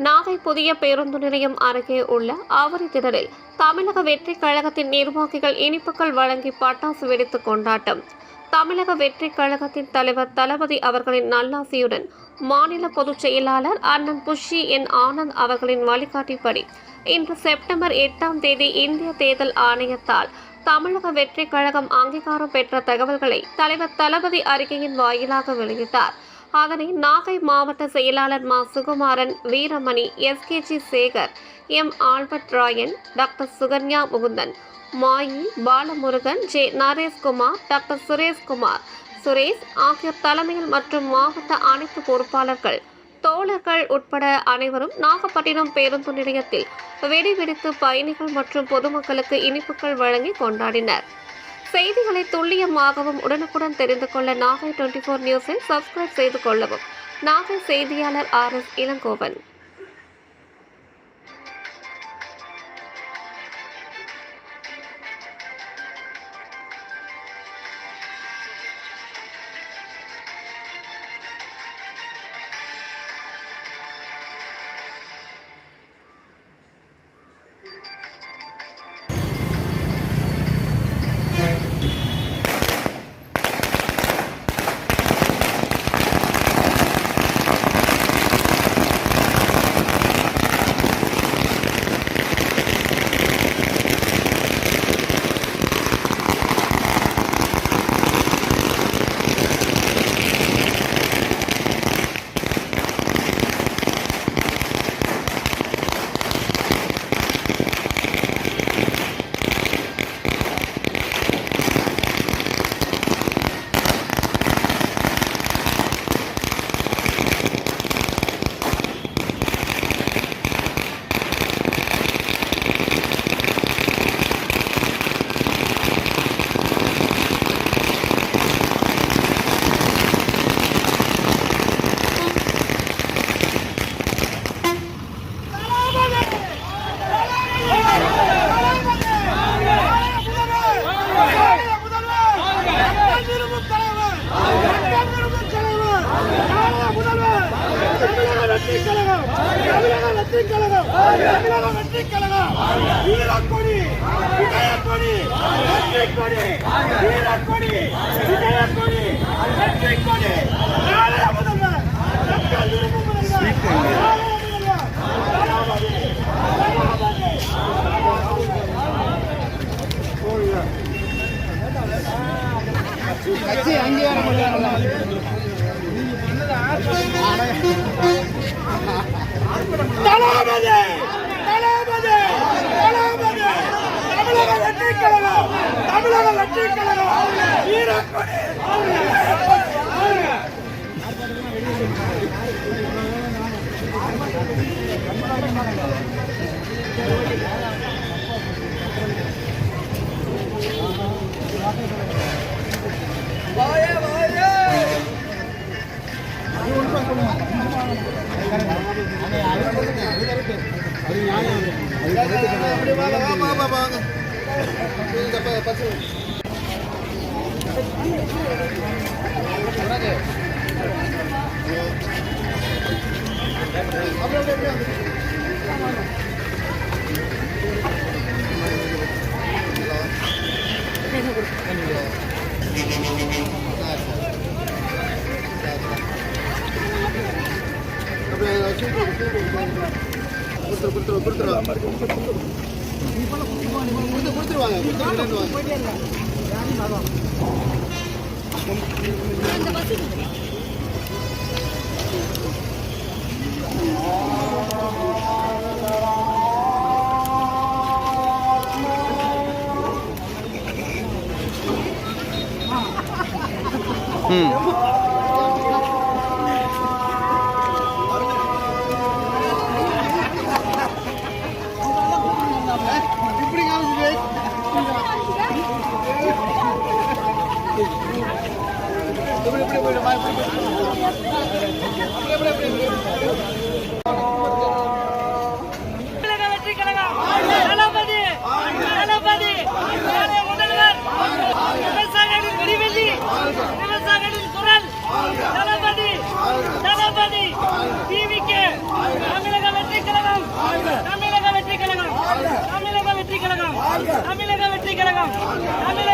நாகை புதிய பேருந்து நிலையம் அருகே உள்ள ஆவரி திடலில் தமிழக வெற்றி கழகத்தின் நிர்வாகிகள் இனிப்புகள் வழங்கி பட்டாசு வெடித்து கொண்டாட்டம். தமிழக வெற்றி கழகத்தின் தலைவர் தளபதி அவர்களின் நல்லாசியுடன் மாநில பொதுச் செயலாளர் அண்ணன் புஷி என் ஆனந்த் அவர்களின் வழிகாட்டிப்படி இன்று செப்டம்பர் 8ஆம் தேதி இந்திய தேர்தல் ஆணையத்தால் தமிழக வெற்றி கழகம் அங்கீகாரம் பெற்ற தகவல்களை தலைவர் தளபதி அறிக்கையின் வாயிலாக வெளியிட்டார். அதனை நாகை மாவட்ட செயலாளர் மா Sukumaran, Veeramani, SKG Sekar, M Albert Rayan, doctor Sukanya Mukundan, Mayi, Balamurugan, J Nareshkumar, doctor Suresh ஆகியோர் தலைமையில் மற்றும் மாவட்ட அனைத்து பொறுப்பாளர்கள், தோழர்கள் உட்பட அனைவரும் நாகப்பட்டினம் பேருந்து நிலையத்தில் வெடி வெடித்து பயணிகள் மற்றும் பொதுமக்களுக்கு இனிப்புகள் வழங்கி கொண்டாடினர். செய்திகளை துல்லியமாகவும் உடனுக்குடன் தெரிந்து கொள்ள நாகை 24 நியூஸை சப்ஸ்கிரைப் செய்து கொள்ளவும். நாகை செய்தியாளர் RS இளங்கோவன். கட்சி அங்கீகாரம் தமிழக வெற்றி கழகம் தளபதி TVK தமிழக வெற்றி கழகம் தமிழக வெற்றி கழகம் தமிழக